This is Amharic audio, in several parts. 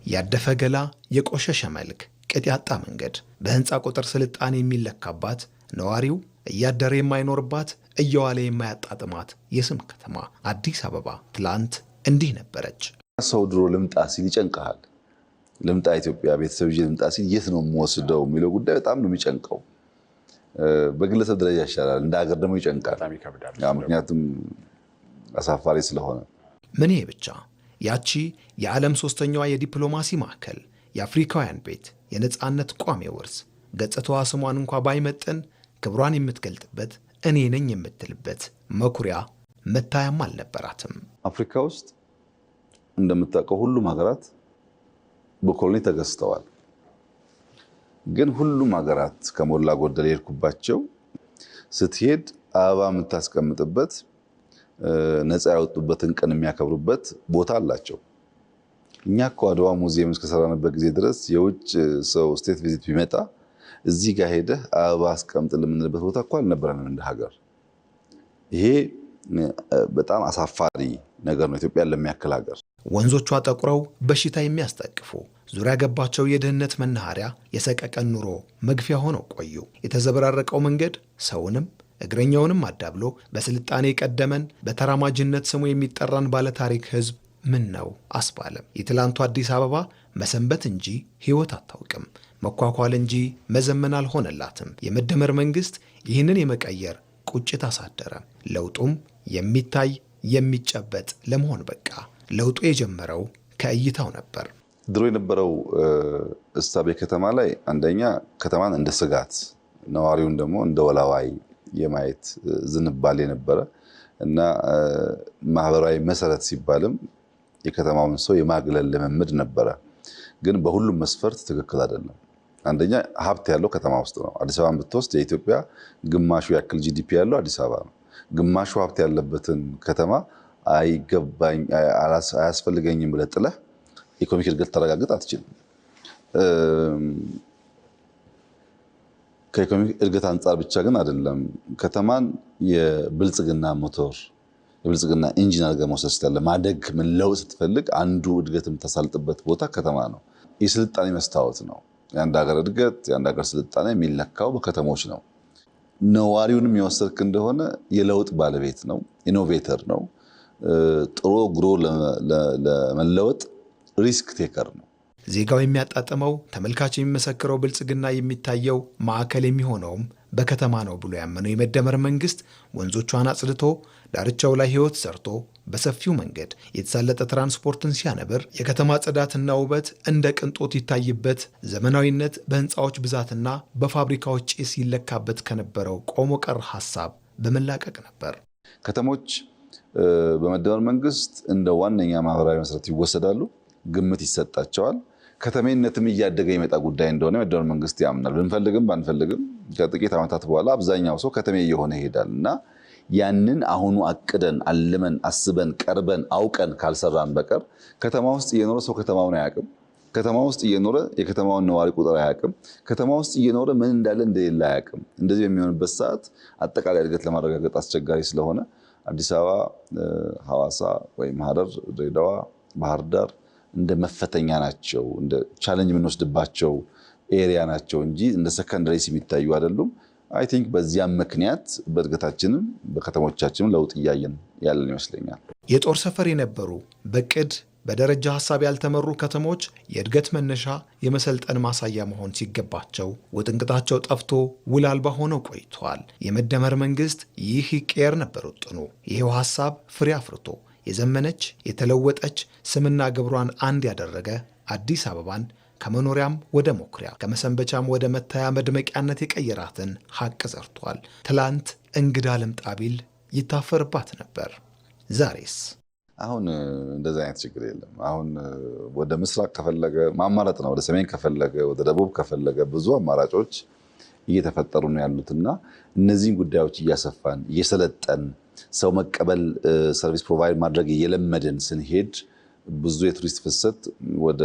ያደፈ ገላ፣ የቆሸሸ መልክ፣ ቅጥ ያጣ መንገድ፣ በህንፃ ቁጥር ስልጣኔ የሚለካባት፣ ነዋሪው እያደረ የማይኖርባት፣ እየዋለ የማያጣጥማት የስም ከተማ አዲስ አበባ ትላንት እንዲህ ነበረች። ሰው ድሮ ልምጣ ሲል ይጨንቃል። ልምጣ ኢትዮጵያ ቤተሰብ ይዤ ልምጣ ሲል የት ነው የምወስደው የሚለው ጉዳይ በጣም ነው የሚጨንቀው። በግለሰብ ደረጃ ይሻላል፣ እንደ ሀገር ደግሞ ይጨንቃል። ምክንያቱም አሳፋሪ ስለሆነ። ምን ይሄ ብቻ! ያቺ የዓለም ሶስተኛዋ የዲፕሎማሲ ማዕከል፣ የአፍሪካውያን ቤት፣ የነጻነት ቋሚ ውርስ፣ ገጽታዋ ስሟን እንኳ ባይመጥን ክብሯን የምትገልጥበት እኔ ነኝ የምትልበት መኩሪያ መታያም አልነበራትም። አፍሪካ ውስጥ እንደምታውቀው ሁሉም ሀገራት በኮሎኒ ተገዝተዋል። ግን ሁሉም ሀገራት ከሞላ ጎደል የሄድኩባቸው ስትሄድ አበባ የምታስቀምጥበት ነፃ ያወጡበትን ቀን የሚያከብሩበት ቦታ አላቸው። እኛ እኮ አድዋ ሙዚየም እስከሰራንበት ጊዜ ድረስ የውጭ ሰው ስቴት ቪዚት ቢመጣ እዚህ ጋር ሄደህ አበባ አስቀምጥ የምንልበት ቦታ እኮ አልነበረንም እንደ ሀገር። ይሄ በጣም አሳፋሪ ነገር ነው ኢትዮጵያን ለሚያክል ሀገር። ወንዞቿ ጠቁረው በሽታ የሚያስጠቅፉ ዙሪያ ገባቸው የድህነት መናኸሪያ የሰቀቀን ኑሮ መግፊያ ሆነው ቆዩ። የተዘበራረቀው መንገድ ሰውንም እግረኛውንም አዳብሎ በስልጣኔ ቀደመን በተራማጅነት ስሙ የሚጠራን ባለታሪክ ህዝብ ምን ነው አስባለም። የትላንቱ አዲስ አበባ መሰንበት እንጂ ህይወት አታውቅም። መኳኳል እንጂ መዘመን አልሆነላትም። የመደመር መንግስት ይህንን የመቀየር ቁጭት አሳደረ። ለውጡም የሚታይ የሚጨበጥ ለመሆን በቃ። ለውጡ የጀመረው ከእይታው ነበር። ድሮ የነበረው እሳቤ ከተማ ላይ አንደኛ ከተማን እንደ ስጋት፣ ነዋሪውን ደግሞ እንደ ወላዋይ የማየት ዝንባሌ ነበረ እና ማህበራዊ መሰረት ሲባልም የከተማውን ሰው የማግለል ልምምድ ነበረ። ግን በሁሉም መስፈርት ትክክል አይደለም። አንደኛ ሀብት ያለው ከተማ ውስጥ ነው። አዲስ አበባን ብትወስድ የኢትዮጵያ ግማሹ ያክል ጂዲፒ ያለው አዲስ አበባ ነው። ግማሹ ሀብት ያለበትን ከተማ አይገባኝ አያስፈልገኝም ብለህ ጥለህ ኢኮኖሚክ እድገት ታረጋግጥ አትችልም። ከኢኮኖሚክ እድገት አንጻር ብቻ ግን አይደለም። ከተማን የብልጽግና ሞተር የብልጽግና ኢንጂን አድርገህ መውሰድ ትችላለህ። ማደግ መለወጥ ስትፈልግ አንዱ እድገት የምታሳልጥበት ቦታ ከተማ ነው። የስልጣኔ መስታወት ነው። የአንድ ሀገር እድገት የአንድ ሀገር ስልጣኔ የሚለካው በከተሞች ነው። ነዋሪውንም የወሰድክ እንደሆነ የለውጥ ባለቤት ነው፣ ኢኖቬተር ነው። ጥሮ ግሮ ለመለወጥ ሪስክ ቴከር ነው። ዜጋው የሚያጣጥመው ተመልካች የሚመሰክረው ብልጽግና የሚታየው ማዕከል የሚሆነውም በከተማ ነው ብሎ ያመነው የመደመር መንግስት ወንዞቿን አጽድቶ ዳርቻው ላይ ህይወት ሰርቶ በሰፊው መንገድ የተሳለጠ ትራንስፖርትን ሲያነብር የከተማ ጽዳትና ውበት እንደ ቅንጦት ይታይበት ዘመናዊነት በህንፃዎች ብዛትና በፋብሪካዎች ጭስ ይለካበት ከነበረው ቆሞ ቀር ሐሳብ በመላቀቅ ነበር። ከተሞች በመደመር መንግስት እንደ ዋነኛ ማህበራዊ መሰረት ይወሰዳሉ፣ ግምት ይሰጣቸዋል። ከተሜነትም እያደገ የመጣ ጉዳይ እንደሆነ የመደመር መንግስት ያምናል። ብንፈልግም ባንፈልግም ከጥቂት ዓመታት በኋላ አብዛኛው ሰው ከተሜ እየሆነ ይሄዳል እና ያንን አሁኑ አቅደን አልመን አስበን ቀርበን አውቀን ካልሰራን በቀር ከተማ ውስጥ እየኖረ ሰው ከተማውን አያውቅም። ከተማ ውስጥ እየኖረ የከተማውን ነዋሪ ቁጥር አያውቅም። ከተማ ውስጥ እየኖረ ምን እንዳለ እንደሌለ አያውቅም። እንደዚህ የሚሆንበት ሰዓት አጠቃላይ እድገት ለማረጋገጥ አስቸጋሪ ስለሆነ አዲስ አበባ፣ ሐዋሳ ወይም ሐረር፣ ድሬዳዋ፣ ባህር ዳር እንደ መፈተኛ ናቸው፣ እንደ ቻሌንጅ የምንወስድባቸው ኤሪያ ናቸው እንጂ እንደ ሰከንደሪስ የሚታዩ አይደሉም። አይ ቲንክ በዚያም ምክንያት በእድገታችንም በከተሞቻችንም ለውጥ እያየን ያለን ይመስለኛል። የጦር ሰፈር የነበሩ በቅድ በደረጃ ሐሳብ ያልተመሩ ከተሞች የእድገት መነሻ የመሰልጠን ማሳያ መሆን ሲገባቸው ውጥንቅጣቸው ጠፍቶ ውል አልባ ሆነው ቆይተዋል። የመደመር መንግስት ይህ ይቀየር ነበር ውጥኑ። ይሄው ሐሳብ ፍሬ አፍርቶ የዘመነች የተለወጠች ስምና ግብሯን አንድ ያደረገ አዲስ አበባን ከመኖሪያም ወደ መኩሪያ ከመሰንበቻም ወደ መታያ መድመቂያነት የቀየራትን ሀቅ ዘርቷል። ትላንት እንግዳ ልምጣ ቢል ይታፈርባት ነበር። ዛሬስ? አሁን እንደዚህ አይነት ችግር የለም። አሁን ወደ ምስራቅ ከፈለገ ማማረጥ ነው፣ ወደ ሰሜን ከፈለገ ወደ ደቡብ ከፈለገ ብዙ አማራጮች እየተፈጠሩ ነው ያሉትና እነዚህን ጉዳዮች እያሰፋን እየሰለጠን ሰው መቀበል ሰርቪስ ፕሮቫይድ ማድረግ እየለመድን ስንሄድ ብዙ የቱሪስት ፍሰት ወደ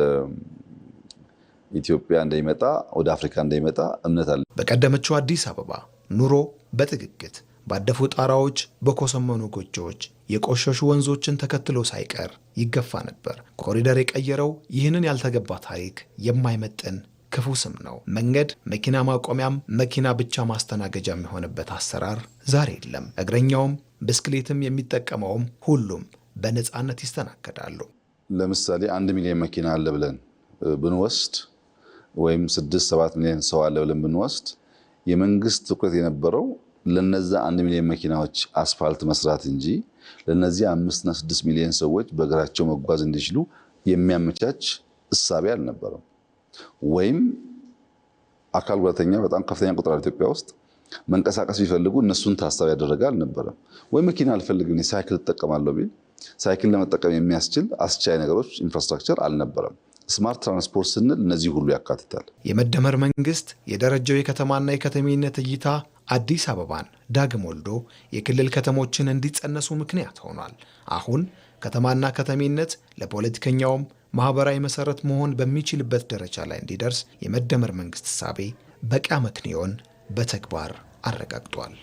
ኢትዮጵያ እንደሚመጣ ወደ አፍሪካ እንደሚመጣ እምነት አለ። በቀደመችው አዲስ አበባ ኑሮ በጥግግት ባደፉ ጣራዎች በኮሰመኑ ጎጆዎች የቆሸሹ ወንዞችን ተከትሎ ሳይቀር ይገፋ ነበር። ኮሪደር የቀየረው ይህንን ያልተገባ ታሪክ የማይመጥን ክፉ ስም ነው። መንገድ መኪና ማቆሚያም መኪና ብቻ ማስተናገጃ የሚሆንበት አሰራር ዛሬ የለም። እግረኛውም ብስክሌትም የሚጠቀመውም ሁሉም በነፃነት ይስተናገዳሉ። ለምሳሌ 1 ሚሊዮን መኪና አለ ብለን ብንወስድ ወይም 6-7 ሚሊዮን ሰው አለ ብለን ብንወስድ የመንግስት ትኩረት የነበረው ለነዛ 1 ሚሊዮን መኪናዎች አስፋልት መስራት እንጂ ለነዚህ 5-6 ሚሊዮን ሰዎች በእግራቸው መጓዝ እንዲችሉ የሚያመቻች እሳቤ አልነበረም። ወይም አካል ጉዳተኛ በጣም ከፍተኛ ቁጥር ኢትዮጵያ ውስጥ መንቀሳቀስ ቢፈልጉ እነሱን ታሳቢ ያደረገ አልነበረም። ወይ መኪና አልፈልግም ሳይክል እጠቀማለሁ ቢል ሳይክል ለመጠቀም የሚያስችል አስቻይ ነገሮች ኢንፍራስትራክቸር አልነበረም። ስማርት ትራንስፖርት ስንል እነዚህ ሁሉ ያካትታል። የመደመር መንግስት የደረጃው የከተማና የከተሜነት እይታ አዲስ አበባን ዳግም ወልዶ የክልል ከተሞችን እንዲጸነሱ ምክንያት ሆኗል። አሁን ከተማና ከተሜነት ለፖለቲከኛውም ማህበራዊ መሰረት መሆን በሚችልበት ደረጃ ላይ እንዲደርስ የመደመር መንግስት እሳቤ በቂ አመክንዮን በተግባር አረጋግጧል።